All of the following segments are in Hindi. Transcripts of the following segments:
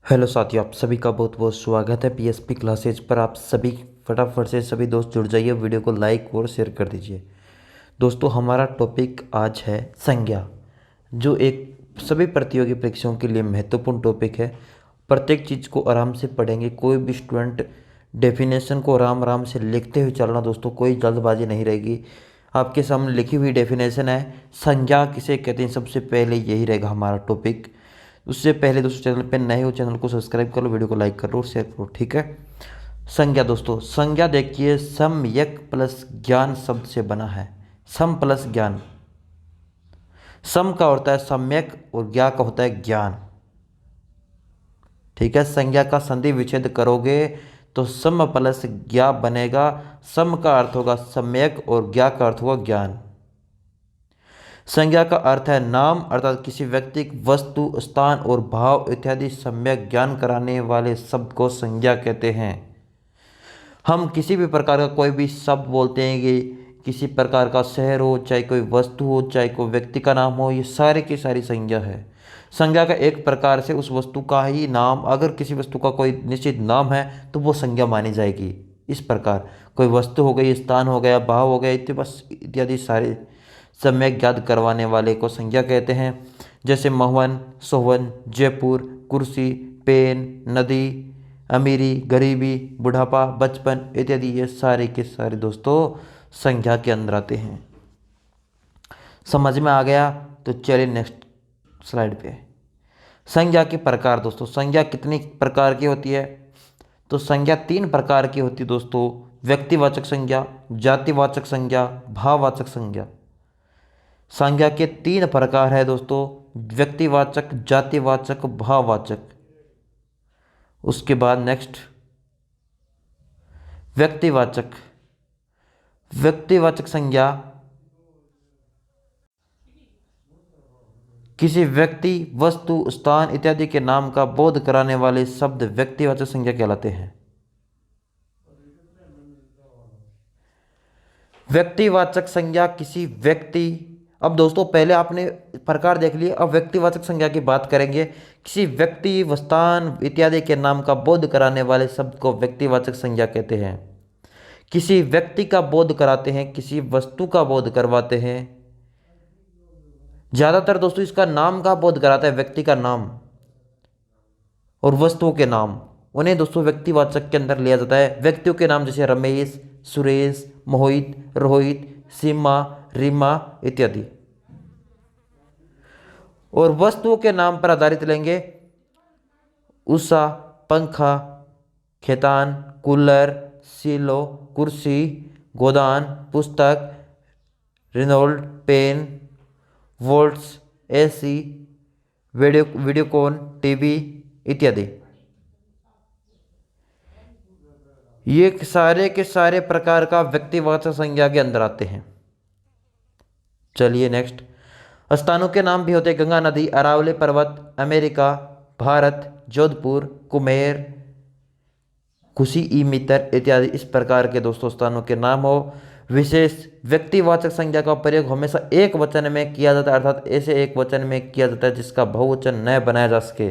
हेलो साथियों, आप सभी का बहुत बहुत स्वागत है पीएसपी क्लासेज पर। आप सभी फटाफट से सभी दोस्त जुड़ जाइए, वीडियो को लाइक और शेयर कर दीजिए। दोस्तों, हमारा टॉपिक आज है संज्ञा, जो एक सभी प्रतियोगी परीक्षाओं के लिए महत्वपूर्ण टॉपिक है। प्रत्येक चीज़ को आराम से पढ़ेंगे। कोई भी स्टूडेंट डेफिनेशन को आराम आराम से लिखते हुए चलना दोस्तों, कोई जल्दबाजी नहीं रहेगी। आपके सामने लिखी हुई डेफिनेशन है, संज्ञा किसे कहते हैं, सबसे पहले यही रहेगा हमारा टॉपिक। उससे पहले दोस्तों, चैनल पे नए हो चैनल को सब्सक्राइब कर लो, वीडियो को लाइक कर लो और शेयर करो, ठीक है। संज्ञा दोस्तों, संज्ञा देखिए सम्यक प्लस ज्ञान शब्द से बना है। सम प्लस ज्ञान, सम का होता है सम्यक और ज्ञा का होता है ज्ञान, ठीक है। संज्ञा का संधि विच्छेद करोगे तो सम प्लस ज्ञा बनेगा। सम का अर्थ होगा सम्यक और ज्ञा का अर्थ होगा ज्ञान। संज्ञा का अर्थ है नाम, अर्थात किसी व्यक्ति, वस्तु, स्थान और भाव इत्यादि सम्यक ज्ञान कराने वाले शब्द को संज्ञा कहते हैं। हम किसी भी प्रकार का कोई भी शब्द बोलते हैं कि किसी प्रकार का शहर हो, चाहे कोई वस्तु हो, चाहे कोई व्यक्ति का नाम हो, ये सारे की सारी संज्ञा है। संज्ञा का एक प्रकार से उस वस्तु का ही नाम, अगर किसी वस्तु का कोई निश्चित नाम है तो वो संज्ञा मानी जाएगी। इस प्रकार कोई वस्तु हो गई, स्थान हो गया, भाव हो गया, इत्यादि सारे सम्यक ज्ञात करवाने वाले को संज्ञा कहते हैं। जैसे मोहन, सोहन, जयपुर, कुर्सी, पेन, नदी, अमीरी, गरीबी, बुढ़ापा, बचपन इत्यादि, ये सारे के सारे दोस्तों संज्ञा के अंदर आते हैं। समझ में आ गया? तो चलिए नेक्स्ट स्लाइड पे। संज्ञा के प्रकार दोस्तों, संज्ञा कितनी प्रकार की होती है? तो संज्ञा तीन प्रकार की होती है दोस्तों। व्यक्तिवाचक संज्ञा, जातिवाचक संज्ञा, भाववाचक संज्ञा। संज्ञा के तीन प्रकार है दोस्तों, व्यक्तिवाचक, जातिवाचक, भाववाचक। उसके बाद नेक्स्ट व्यक्तिवाचक। व्यक्तिवाचक संज्ञा किसी व्यक्ति, वस्तु, स्थान इत्यादि के नाम का बोध कराने वाले शब्द व्यक्तिवाचक संज्ञा कहलाते हैं। व्यक्तिवाचक संज्ञा किसी व्यक्ति, अब दोस्तों पहले आपने प्रकार देख लिए, अब व्यक्तिवाचक संज्ञा की बात करेंगे। किसी व्यक्ति, स्थान इत्यादि के नाम का बोध कराने वाले शब्द को व्यक्तिवाचक संज्ञा कहते हैं। किसी व्यक्ति का बोध कराते हैं, किसी वस्तु का बोध करवाते हैं। ज्यादातर दोस्तों इसका नाम का बोध कराता है, व्यक्ति का नाम और वस्तुओं के नाम, उन्हें दोस्तों व्यक्तिवाचक के अंदर लिया जाता है। व्यक्तियों के नाम जैसे रमेश, सुरेश, मोहित, रोहित, सीमा, रीमा इत्यादि। और वस्तुओं के नाम पर आधारित लेंगे, उषा, पंखा, खेतान, कूलर, सिलो, कुर्सी, गोदान, पुस्तक, Reynolds, pen, Voltas, AC, Videocon, TV इत्यादि। ये सारे के सारे प्रकार का व्यक्तिवाचक संज्ञा के अंदर आते हैं। चलिए नेक्स्ट। स्थानों के नाम भी होते हैं, गंगा नदी, अरावली पर्वत, अमेरिका, भारत, जोधपुर, कुमेर, खुशी ई मित्र इत्यादि। इस प्रकार के दोस्तों स्थानों के नाम हो। विशेष व्यक्तिवाचक संज्ञा का प्रयोग हमेशा एक वचन में किया जाता है, अर्थात ऐसे एक वचन में किया जाता है जिसका बहुवचन न बनाया जा सके।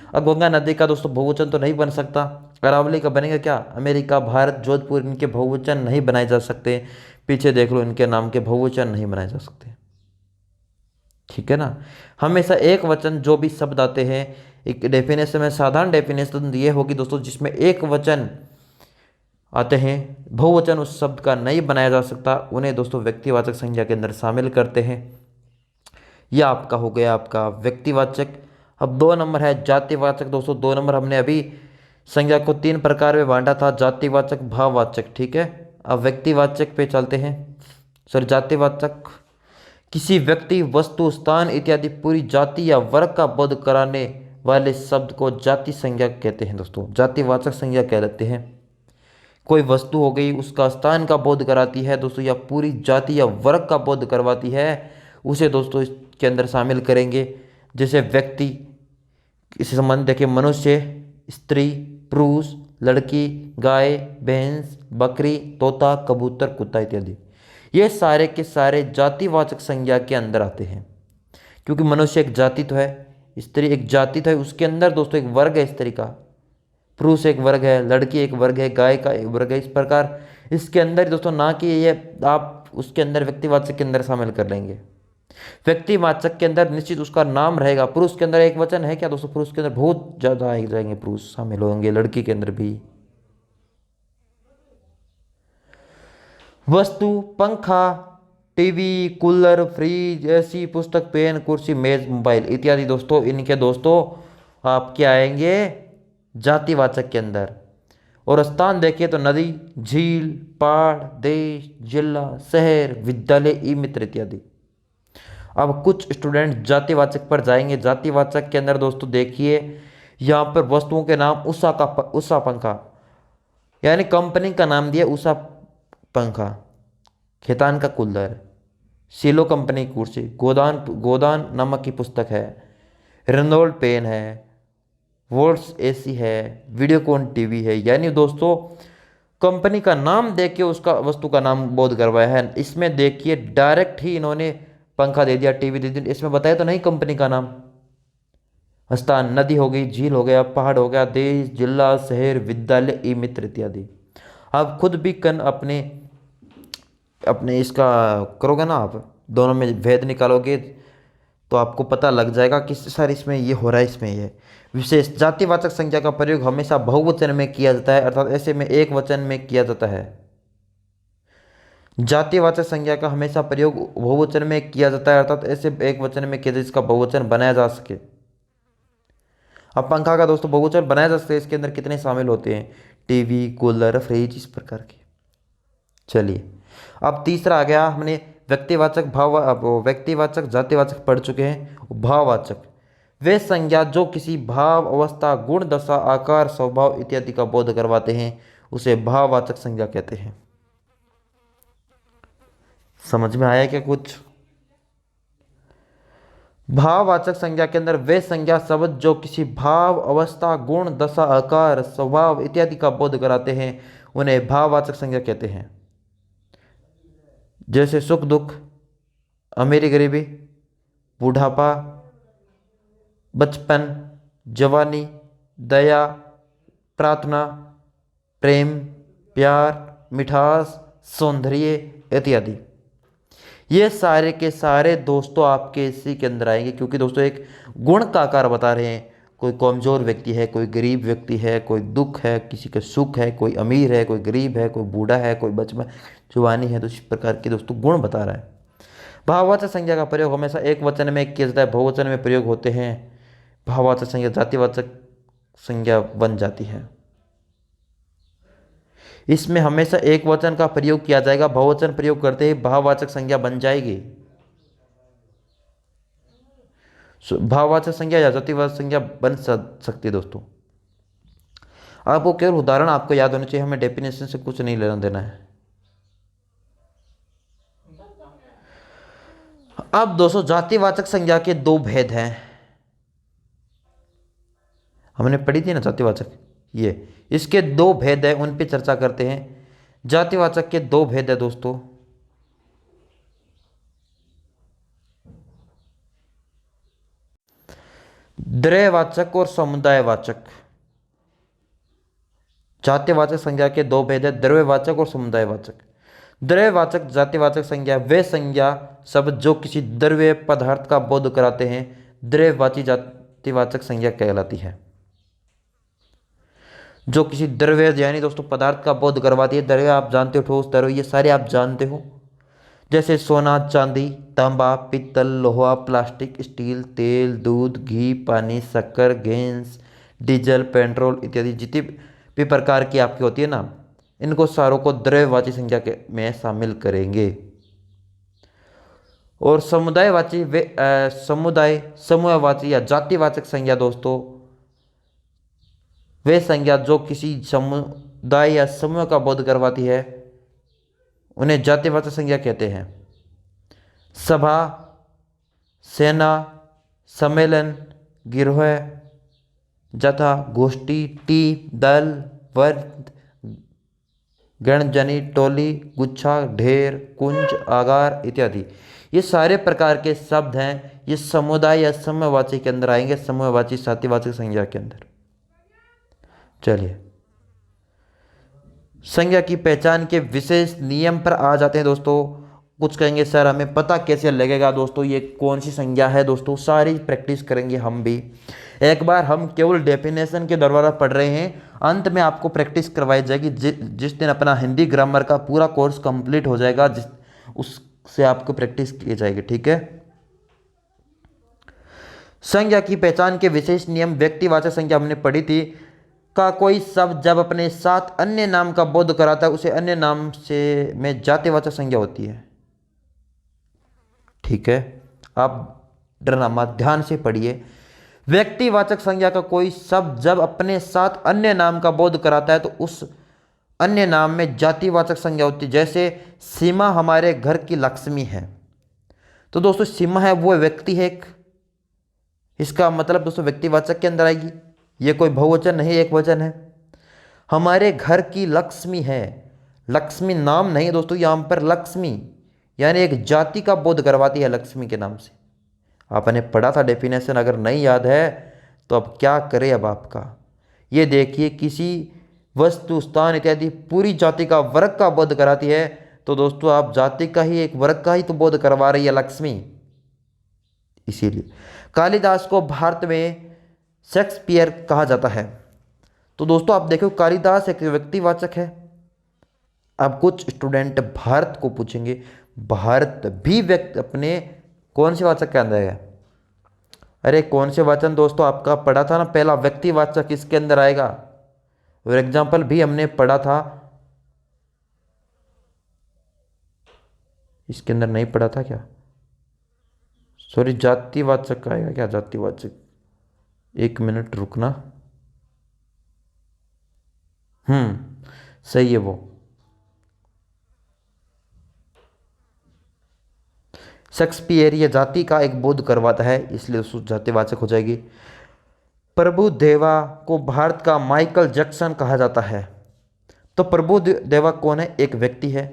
अब गंगा नदी का दोस्तों बहुवचन तो नहीं बन सकता, अरावली का बनेगा क्या? अमेरिका, भारत, जोधपुर, इनके बहुवचन नहीं बनाए जा सकते। पीछे देख लो, इनके नाम के बहुवचन नहीं बनाए जा सकते, ठीक है ना। हमेशा एक वचन जो भी शब्द आते हैं, एक डेफिनेशन में साधारण डेफिनेशन ये होगी दोस्तों, जिसमें एक वचन आते हैं, बहुवचन उस शब्द का नहीं बनाया जा सकता, उन्हें दोस्तों व्यक्तिवाचक संज्ञा के अंदर शामिल करते हैं। यह आपका हो गया आपका व्यक्तिवाचक। अब 2 नंबर है जातिवाचक दोस्तों। 2 नंबर हमने अभी संज्ञा को 3 प्रकार में बांटा था, जातिवाचक, भाववाचक, ठीक है। अब व्यक्तिवाचक पे चलते हैं, सॉरी जातिवाचक। किसी व्यक्ति, वस्तु, स्थान इत्यादि पूरी जाति या वर्ग का बोध कराने वाले शब्द को जाति संज्ञा कहते हैं दोस्तों, जातिवाचक संज्ञा कहलाते हैं। कोई वस्तु हो गई, उसका स्थान का बोध कराती है दोस्तों, या पूरी जाति या वर्ग का बोध करवाती है, उसे दोस्तों इसके अंदर शामिल करेंगे। जैसे व्यक्ति, इस संबंध देखिए, मनुष्य, स्त्री, पुरुष, लड़की, गाय, भैंस, बकरी, तोता, कबूतर, कुत्ता इत्यादि। ये सारे के सारे जातिवाचक संज्ञा के अंदर आते हैं, क्योंकि मनुष्य एक जाति तो है, स्त्री एक जाति था, उसके अंदर दोस्तों एक वर्ग है स्त्री का, पुरुष एक वर्ग है, लड़की एक वर्ग है, गाय का एक वर्ग है। इस प्रकार इसके अंदर दोस्तों ना कि ये आप उसके अंदर व्यक्तिवाचक के अंदर शामिल कर लेंगे। व्यक्तिवाचक के अंदर निश्चित उसका नाम रहेगा। पुरुष के अंदर एक वचन है क्या दोस्तों? पुरुष के अंदर बहुत ज्यादा आए जाएंगे, पुरुष शामिल होंगे, लड़की के अंदर भी। वस्तु पंखा, टीवी, कूलर, फ्रिज, एसी, पुस्तक, पेन, कुर्सी, मेज, मोबाइल इत्यादि दोस्तों, इनके दोस्तों आपके आएंगे जातिवाचक के अंदर। और स्थान देखिए तो नदी, झील, पहाड़, देश, जिला, शहर, विद्यालय, ई मित्र इत्यादि। अब कुछ स्टूडेंट जातिवाचक पर जाएंगे। जातिवाचक के अंदर दोस्तों देखिए यहाँ पर वस्तुओं के नाम, उषा पंखा यानी कंपनी का नाम दिया उषा पंखा, खेतान का कूलर, सिलो कंपनी की कुर्सी, गोदान गोदान नामक की पुस्तक है, रेनोल्ड पेन है, वोल्ट्स एसी है, वीडियोकॉन टीवी है। यानी दोस्तों कंपनी का नाम देख के उसका वस्तु का नाम बोध करवाया है। इसमें देखिए डायरेक्ट ही इन्होंने पंखा दे दिया, टीवी दे दिया, इसमें बताया तो नहीं कंपनी का नाम। स्थान नदी हो गई, झील हो गया, पहाड़ हो गया, देश, जिला, शहर, विद्यालय, ई मित्र इत्यादि। आप खुद भी कन अपने अपने इसका करोगे ना, आप दोनों में भेद निकालोगे तो आपको पता लग जाएगा कि सर इसमें ये हो रहा है, इसमें ये। विशेष जातिवाचक संज्ञा का प्रयोग हमेशा बहुवचन में किया जाता है, अर्थात ऐसे में एक वचन में किया जाता है। जातिवाचक संज्ञा का हमेशा प्रयोग बहुवचन में किया जाता है, अर्थात ऐसे एक वचन में किया जाए जिसका बहुवचन बनाया जा सके। अब पंखा का दोस्तों बहुवचन बनाया जा सकता है, इसके अंदर कितने शामिल होते हैं? टीवी, कूलर, फ्रिज, इस प्रकार के। चलिए अब तीसरा आ गया, हमने व्यक्तिवाचक, व्यक्तिवाचक, जातिवाचक पढ़ चुके हैं। भाववाचक वे संज्ञा जो किसी भाव, अवस्था, गुण, दशा, आकार, स्वभाव इत्यादि का बोध करवाते हैं उसे भाववाचक संज्ञा कहते हैं। समझ में आया क्या कुछ? भाववाचक संज्ञा के अंदर वे संज्ञा शब्द जो किसी भाव, अवस्था, गुण, दशा, आकार, स्वभाव इत्यादि का बोध कराते हैं उन्हें भाववाचक संज्ञा कहते हैं। जैसे सुख दुख, अमीरी गरीबी, बुढ़ापा, बचपन, जवानी, दया, प्रार्थना, प्रेम, प्यार, मिठास, सौंदर्य इत्यादि। ये सारे के सारे दोस्तों आपके इसी के अंदर आएंगे, क्योंकि दोस्तों एक गुण का आकार बता रहे हैं। कोई कमजोर व्यक्ति है, कोई गरीब व्यक्ति है, कोई दुख है, किसी का सुख है, कोई अमीर है, कोई गरीब है, कोई बूढ़ा है, कोई बचपन जवानी है। तो इस प्रकार के दोस्तों गुण बता रहा है। भाववाचक संज्ञा का प्रयोग हमेशा एक वचन में किया जाता है, बहुवचन में प्रयोग होते हैं। भाववाचक संज्ञा जातिवाचक संज्ञा बन जाती है। इसमें हमेशा एक वचन का प्रयोग किया जाएगा, बहुवचन प्रयोग करते ही भाववाचक संज्ञा बन जाएगी। भाववाचक संज्ञा या जातिवाचक संज्ञा बन सकती है दोस्तों। आपको केवल उदाहरण आपको याद होना चाहिए, हमें डेफिनेशन से कुछ नहीं लेना देना है। अब दोस्तों जातिवाचक संज्ञा के दो भेद हैं, हमने पढ़ी थी ना जातिवाचक, ये इसके दो भेद है, उन पे चर्चा करते हैं। जातिवाचक के दो भेद है दोस्तों। द्रव्यवाचक और समुदायवाचक। जातिवाचक संज्ञा के दो भेद है, द्रव्यवाचक और समुदायवाचक। द्रव्यवाचक जातिवाचक संज्ञा वे संज्ञा शब्द जो किसी द्रव्य पदार्थ का बोध कराते हैं द्रव्यवाची जातिवाचक संज्ञा कहलाती है। जो किसी द्रव्य यानी दोस्तों पदार्थ का बोध करवाती है। द्रव्य आप जानते हो, ठोस, तरल, ये सारे आप जानते हो, जैसे सोना, चांदी, तांबा, पित्तल, लोहा, प्लास्टिक, स्टील, तेल, दूध, घी, पानी, शक्कर, गैस, डीजल, पेट्रोल इत्यादि जितनी भी प्रकार की आपकी होती है ना, इनको सारों को द्रव्यवाची संज्ञा के में शामिल करेंगे। और समुदायवाची वे समूहवाची या जातिवाचक संज्ञा दोस्तों वे संज्ञा जो किसी समुदाय या समूह का बोध करवाती है उन्हें जातिवाचक संज्ञा कहते हैं। सभा, सेना, सम्मेलन, गिरोह, जथा, गोष्ठी, टीम, दल, वर्ग, गणजनी, टोली, गुच्छा, ढेर, कुंज, आगार इत्यादि। ये सारे प्रकार के शब्द हैं, ये समुदाय या समूहवाची के अंदर आएंगे, समूहवाची साथीवाचक संज्ञा के अंदर। चलिए संज्ञा की पहचान के विशेष नियम पर आ जाते हैं दोस्तों। कुछ कहेंगे सर हमें पता कैसे लगेगा दोस्तों ये कौन सी संज्ञा है, दोस्तों सारी प्रैक्टिस करेंगे हम भी। एक बार हम केवल डेफिनेशन के द्वारा पढ़ रहे हैं, अंत में आपको प्रैक्टिस करवाई जाएगी। जिस दिन अपना हिंदी ग्रामर का पूरा कोर्स कंप्लीट हो जाएगा, उससे आपको प्रैक्टिस की जाएगी, ठीक है। संज्ञा की पहचान के विशेष नियम, व्यक्तिवाचक संज्ञा हमने पढ़ी थी। का कोई शब्द जब अपने साथ अन्य नाम का बोध कराता है उसे अन्य नाम से में जातिवाचक संज्ञा होती है, ठीक है। आप डरना मत, ध्यान से पढ़िए। व्यक्तिवाचक संज्ञा का कोई शब्द जब अपने साथ अन्य नाम का बोध कराता है तो उस अन्य नाम में जातिवाचक संज्ञा होती है। जैसे सीमा हमारे घर की लक्ष्मी है, तो दोस्तों सीमा है वो व्यक्ति है एक, इसका मतलब दोस्तों व्यक्तिवाचक के अंदर आएगी। ये कोई बहुवचन नहीं, एक वचन है। हमारे घर की लक्ष्मी है, लक्ष्मी नाम नहीं है दोस्तों, यहाँ पर लक्ष्मी यानी एक जाति का बोध करवाती है लक्ष्मी के नाम से। आपने पढ़ा था डेफिनेशन, अगर नहीं याद है तो अब क्या करें अब आपका। ये देखिए किसी वस्तु स्थान इत्यादि पूरी जाति का वर्ग का बोध कराती है, तो दोस्तों आप जाति का ही एक वर्ग का ही तो बोध करवा रही है लक्ष्मी। इसीलिए कालिदास को भारत में शेक्सपियर कहा जाता है। तो दोस्तों आप देखो कालिदास एक व्यक्तिवाचक है। अब कुछ स्टूडेंट भारत को पूछेंगे, भारत भी व्यक्ति अपने कौन से वाचक के अंदर है? अरे कौन से वाचन दोस्तों आपका पढ़ा था ना, पहला व्यक्तिवाचक इसके अंदर आएगा। और एग्जाम्पल भी हमने पढ़ा था, इसके अंदर नहीं पढ़ा था क्या? सॉरी, जातिवाचक आएगा क्या? जातिवाचक, एक मिनट रुकना। सही है वो। शेक्सपियर ये जाति का एक बोध करवाता है, इसलिए उसको जातिवाचक हो जाएगी। प्रभु देवा को भारत का माइकल जैक्सन कहा जाता है। तो प्रभु देवा कौन है? एक व्यक्ति है,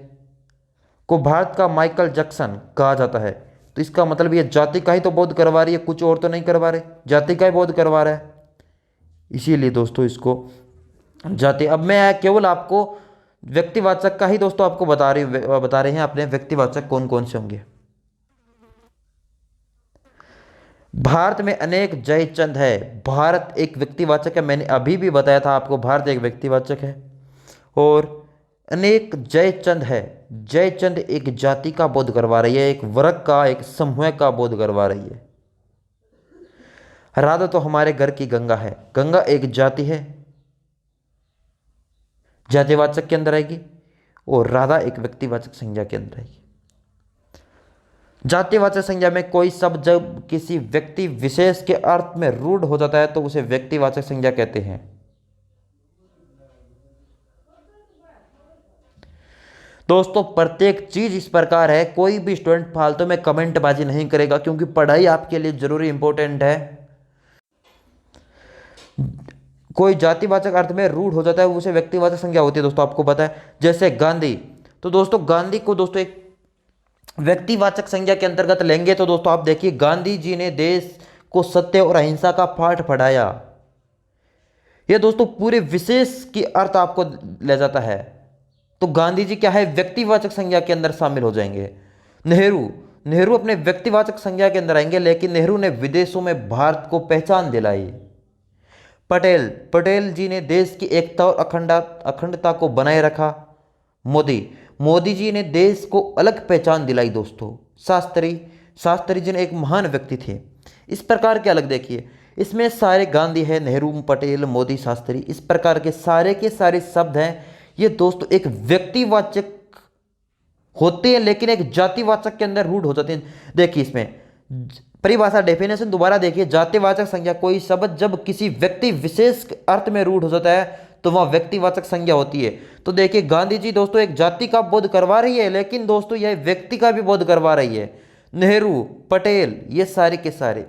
को भारत का माइकल जैक्सन कहा जाता है। तो इसका मतलब ये जाति का ही तो बोध करवा रही है, कुछ और तो नहीं करवा रहे, जाति का ही बोध करवा रहा है। इसीलिए दोस्तों इसको जाति। अब मैं केवल आपको व्यक्तिवाचक का ही दोस्तों आपको बता रहे हैं अपने व्यक्तिवाचक कौन कौन से होंगे। भारत में अनेक जयचंद है। भारत एक व्यक्तिवाचक है, मैंने अभी भी बताया था आपको, भारत एक व्यक्तिवाचक है। और अनेक जयचंद है, जयचंद एक जाति का बोध करवा रही है, एक वर्ग का, एक समूह का बोध करवा रही है। राधा तो हमारे घर की गंगा है, गंगा एक जाति है, जातिवाचक के अंदर आएगी। और राधा एक व्यक्तिवाचक संज्ञा के अंदर आएगी। जातिवाचक संज्ञा में कोई शब्द जब किसी व्यक्ति विशेष के अर्थ में रूढ़ हो जाता है तो उसे व्यक्तिवाचक संज्ञा कहते हैं। दोस्तों प्रत्येक चीज इस प्रकार है, कोई भी स्टूडेंट फालतू में कमेंटबाजी नहीं करेगा, क्योंकि पढ़ाई आपके लिए जरूरी इंपॉर्टेंट है। कोई जातिवाचक अर्थ में रूढ़ हो जाता है उसे व्यक्तिवाचक संज्ञा होती है दोस्तों, आपको पता है। जैसे गांधी, तो दोस्तों गांधी को दोस्तों एक व्यक्तिवाचक संज्ञा के अंतर्गत लेंगे। तो दोस्तों आप देखिए गांधी जी ने देश को सत्य और अहिंसा का पाठ पढ़ाया। यह दोस्तों पूरे विशेष की अर्थ आपको ले जाता है। तो गांधी जी क्या है? व्यक्तिवाचक संज्ञा के अंदर शामिल हो जाएंगे। नेहरू अपने व्यक्तिवाचक संज्ञा के अंदर आएंगे, लेकिन नेहरू ने विदेशों में भारत को पहचान दिलाई। पटेल जी ने देश की एकता और अखंडता को बनाए रखा। मोदी जी ने देश को अलग पहचान दिलाई दोस्तों। शास्त्री जी ने एक महान व्यक्ति थे। इस प्रकार के अलग देखिए, इसमें सारे गांधी है, नेहरू, पटेल, मोदी, शास्त्री, इस प्रकार के सारे शब्द हैं। ये दोस्तों एक व्यक्तिवाचक होते हैं, लेकिन एक जातिवाचक के अंदर रूढ़ हो जाते हैं। देखिए इसमें परिभाषा, डेफिनेशन दोबारा देखिए। जातिवाचक संज्ञा कोई शब्द जब किसी व्यक्ति विशेष अर्थ में रूढ़ हो जाता है तो वह व्यक्तिवाचक संज्ञा होती है। तो देखिए गांधी जी दोस्तों एक जाति का बोध करवा रही है, लेकिन दोस्तों यह व्यक्ति का भी बोध करवा रही है। नेहरू, पटेल, ये सारे के सारे,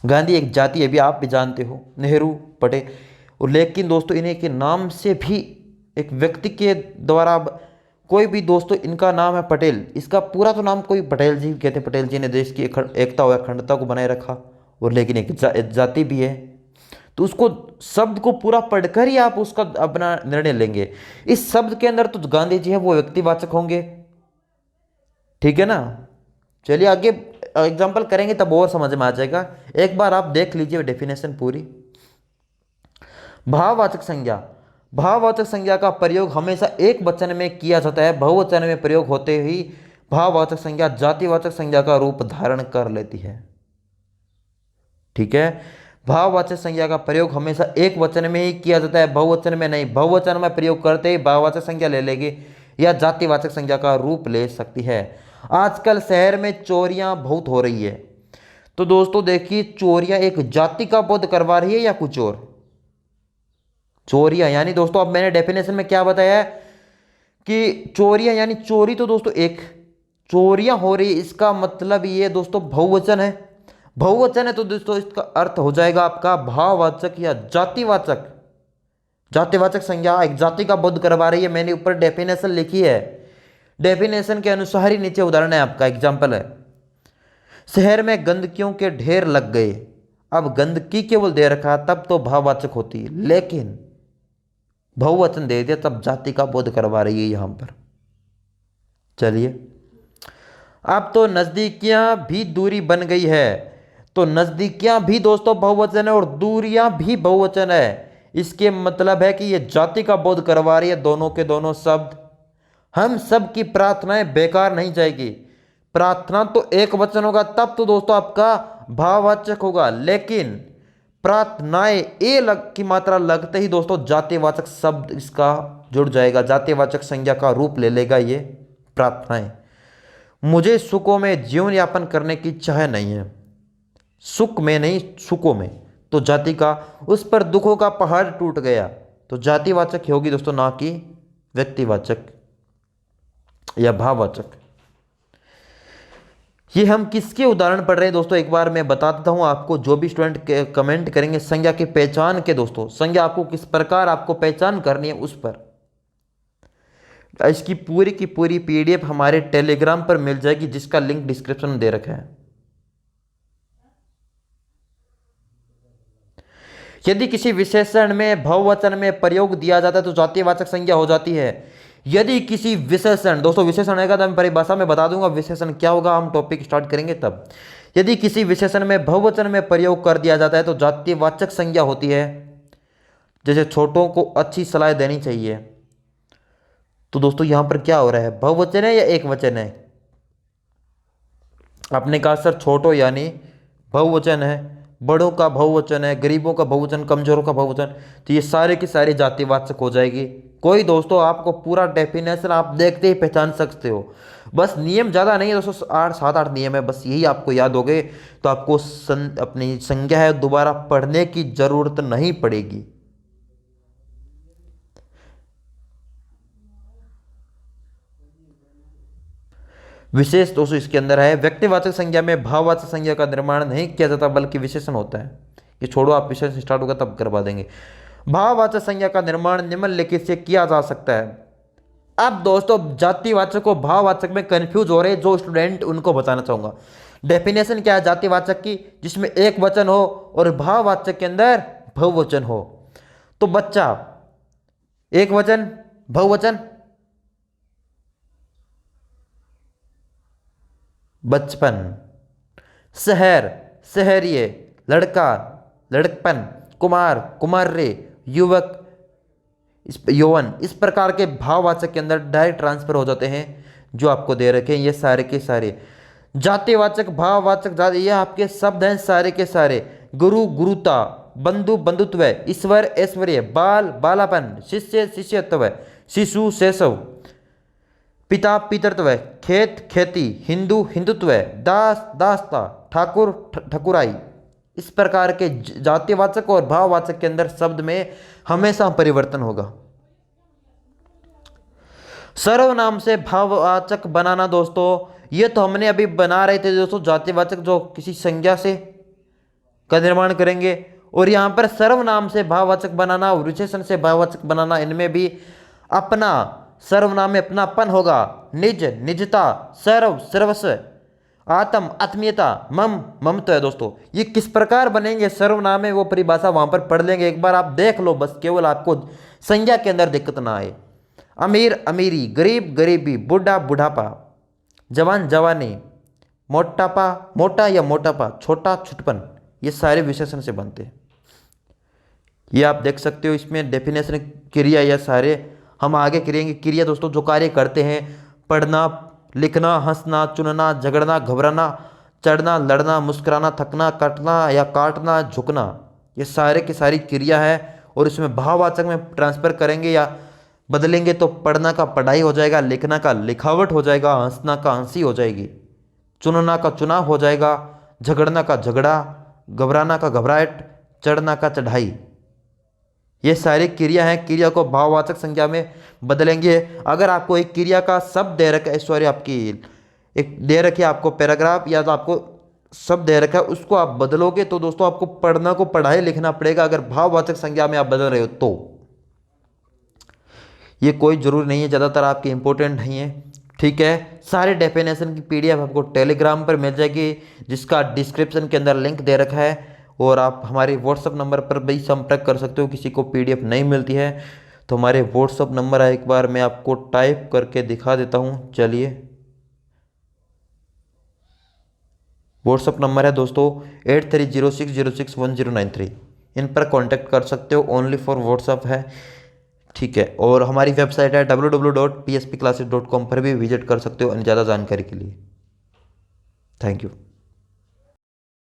गांधी एक जाति है भी, आप भी जानते हो, नेहरू, पटेल, और लेकिन दोस्तों इन्हीं के नाम से भी एक व्यक्ति के द्वारा कोई भी दोस्तों इनका नाम है पटेल, इसका पूरा तो नाम कोई पटेल जी कहते हैं, पटेल जी ने देश की एकता और अखंडता को बनाए रखा, और लेकिन एक जाति भी है, तो उसको शब्द को पूरा पढ़कर ही आप उसका अपना निर्णय लेंगे। इस शब्द के अंदर तो गांधी जी है वो व्यक्तिवाचक होंगे, ठीक है ना। चलिए आगे एग्जाम्पल करेंगे तब और समझ में आ जाएगा, एक बार आप देख लीजिए डेफिनेशन पूरी। भाववाचक संज्ञा, भाववाचक संज्ञा का प्रयोग हमेशा एक वचन में किया जाता है, बहुवचन में प्रयोग होते ही भाववाचक संज्ञा जातिवाचक संज्ञा का रूप धारण कर लेती है, ठीक है। भाववाचक संज्ञा का प्रयोग हमेशा एक वचन में ही किया जाता है, बहुवचन में नहीं। बहुवचन में प्रयोग करते ही भाववाचक संज्ञा ले लेगी या जातिवाचक संज्ञा का रूप ले सकती है। आजकल शहर में चोरियां बहुत हो रही है, तो दोस्तों देखिए चोरियां एक जाति का बोध करवा रही है या कुछ और। चोरियां यानी दोस्तों अब मैंने डेफिनेशन में क्या बताया है कि चोरियां यानी चोरी तो दोस्तों एक चोरियां हो रही है, इसका मतलब ये दोस्तों बहुवचन है। बहुवचन है तो दोस्तों इसका अर्थ हो जाएगा आपका भाववाचक या जातिवाचक। जातिवाचक संज्ञा एक जाति का बोध करवा रही है, मैंने ऊपर डेफिनेशन लिखी है, डेफिनेशन के अनुसार ही नीचे उदाहरण है आपका, एग्जाम्पल है। शहर में गंदगियों के ढेर लग गए, अब गंदगी केवल दे रखा तब तो भाववाचक होती, लेकिन बहुवचन दे दिया तब जाति का बोध करवा रही है यहां पर। चलिए अब तो नजदीकियां भी दूरी बन गई है, तो नजदीकियां भी दोस्तों बहुवचन है और दूरियां भी बहुवचन है, इसके मतलब है कि ये जाति का बोध करवा रही है दोनों के दोनों शब्द। हम सब की प्रार्थनाएं बेकार नहीं जाएगी, प्रार्थना तो एक वचन होगा तब तो दोस्तों आपका भाववाचक होगा, लेकिन प्रार्थनाएं ए की मात्रा लगते ही दोस्तों जातिवाचक शब्द इसका जुड़ जाएगा, जातिवाचक संज्ञा का रूप ले लेगा ये प्रार्थनाएं। मुझे सुखों में जीवन यापन करने की चाह नहीं है, सुख में नहीं सुखों में, तो जाति का। उस पर दुखों का पहाड़ टूट गया, तो जातिवाचक होगी दोस्तों, ना कि व्यक्तिवाचक या भाववाचक। ये हम किसके उदाहरण पढ़ रहे हैं दोस्तों, एक बार मैं बता देता हूं आपको, जो भी स्टूडेंट कमेंट करेंगे संज्ञा की पहचान के दोस्तों, संज्ञा आपको किस प्रकार आपको पहचान करनी है उस पर। इसकी पूरी की पूरी पीडीएफ हमारे टेलीग्राम पर मिल जाएगी, जिसका लिंक डिस्क्रिप्शन में दे रखा है। यदि किसी विशेषण में बहुवचन में प्रयोग दिया जाता है तो जातिवाचक संज्ञा हो जाती है। यदि किसी विशेषण, दोस्तों विशेषण आएगा तो मैं परिभाषा में बता दूंगा विशेषण क्या होगा, हम टॉपिक स्टार्ट करेंगे तब। यदि किसी विशेषण में बहुवचन में प्रयोग कर दिया जाता है तो जातिवाचक संज्ञा होती है। जैसे छोटों को अच्छी सलाह देनी चाहिए, तो दोस्तों यहां पर क्या हो रहा है, बहुवचन है या एक वचन है। आपने कहा सर छोटो यानी बहुवचन है, बड़ों का बहुवचन है, गरीबों का बहुवचन, कमजोरों का बहुवचन, तो ये सारे की सारी जातिवाचक हो जाएगी। कोई दोस्तों आपको पूरा डेफिनेशन आप देखते ही पहचान सकते हो, बस नियम ज़्यादा नहीं है दोस्तों, 7-8 नियम है, बस यही आपको याद हो गए तो आपको अपनी संज्ञा है दोबारा पढ़ने की जरूरत नहीं पड़ेगी। विशेष दोस्तों इसके अंदर है, व्यक्तिवाचक संज्ञा में भाववाचक संज्ञा का निर्माण नहीं किया जाता बल्कि विशेषण होता है। ये छोड़ो, आप विशेषण स्टार्ट होगा तब करवा देंगे। भाववाचक संज्ञा का निर्माण निम्नलिखित से किया जा सकता है। अब दोस्तों जातिवाचक को भाववाचक में कंफ्यूज हो रहे जो स्टूडेंट, उनको बताना चाहूंगा डेफिनेशन क्या है जातिवाचक की, जिसमें एक वचन हो और भाववाचक के अंदर बहुवचन हो। तो बच्चा एक वचन, बहुवचन बचपन, शहर शहरिये, लड़का लड़कपन, कुमार कुमार्य, युवक यौवन, इस प्रकार के भाववाचक के अंदर डायरेक्ट ट्रांसफर हो जाते हैं जो आपको दे रखे हैं ये सारे के सारे। जातिवाचक भाववाचक ये आपके शब्द हैं सारे के सारे। गुरु गुरुता, बंधु बंधुत्व, ईश्वर ऐश्वर्य, बाल बालापन, शिष्य शिष्यत्व, शिशु शैशव, पिता पितृत्व, खेत खेती, हिंदू हिंदुत्व, दास दासता, ठाकुर ठकुराई, इस प्रकार के जातिवाचक और भाववाचक के अंदर शब्द में हमेशा परिवर्तन होगा। सर्वनाम से भाववाचक बनाना दोस्तों, ये तो हमने अभी बना रहे थे दोस्तों, जातिवाचक जो किसी संज्ञा से का निर्माण करेंगे, और यहां पर सर्वनाम से भाववाचक बनाना और विशेषण से भाववाचक बनाना, इनमें भी अपना सर्वनाम में अपनापन होगा, निज निजता, सर्व सर्वस्व, आत्म आत्मीयता, मम ममत्व है दोस्तों। ये किस प्रकार बनेंगे सर्वनाम में, वो परिभाषा वहां पर पढ़ लेंगे, एक बार आप देख लो, बस केवल आपको संज्ञा के अंदर दिक्कत ना आए। अमीर अमीरी, गरीब गरीबी, बूढ़ा बुढ़ापा, जवान जवानी, मोटापा मोटा या मोटापा, छोटा छुटपन, ये सारे विशेषण से बनते हैं। ये आप देख सकते हो, इसमें डेफिनेशन क्रिया या सारे हम आगे करेंगे। क्रिया दोस्तों जो कार्य करते हैं, पढ़ना, लिखना, हंसना, चुनना, झगड़ना, घबराना, चढ़ना, लड़ना, मुस्कुराना, थकना, कटना या काटना, झुकना, ये सारे की सारी क्रिया है। और इसमें भाववाचक में ट्रांसफर करेंगे या बदलेंगे तो पढ़ना का पढ़ाई हो जाएगा, लिखना का लिखावट हो जाएगा, हंसना का हंसी हो जाएगी, चुनना का चुनाव हो जाएगा, झगड़ना का झगड़ा, घबराना का घबराहट, चढ़ना का चढ़ाई। ये सारी क्रिया हैं, क्रिया को भाववाचक संज्ञा में बदलेंगे। अगर आपको एक क्रिया का शब्द दे रखा है, सॉरी आपकी एक दे रखी है आपको पैराग्राफ या तो आपको शब्द दे रखा है, उसको आप बदलोगे तो दोस्तों आपको पढ़ना को पढ़ाई लिखना पड़ेगा, अगर भाववाचक संज्ञा में आप बदल रहे हो तो। ये कोई जरूरी नहीं है, ज़्यादातर आपके इंपॉर्टेंट नहीं है, ठीक है। सारे डेफिनेशन की पीडीएफ आपको टेलीग्राम पर मिल जाएगी, जिसका डिस्क्रिप्शन के अंदर लिंक दे रखा है, और आप हमारे व्हाट्सअप नंबर पर भी संपर्क कर सकते हो। किसी को पीडीएफ नहीं मिलती है तो हमारे व्हाट्सअप नंबर है, एक बार मैं आपको टाइप करके दिखा देता हूँ। चलिए, व्हाट्सअप नंबर है दोस्तों 8306061093, इन पर कांटेक्ट कर सकते हो, ओनली फॉर व्हाट्सअप है, ठीक है। और हमारी वेबसाइट है www.pspclasses.com पर भी विजिट कर सकते हो अन्य ज़्यादा जानकारी के लिए। Thank you.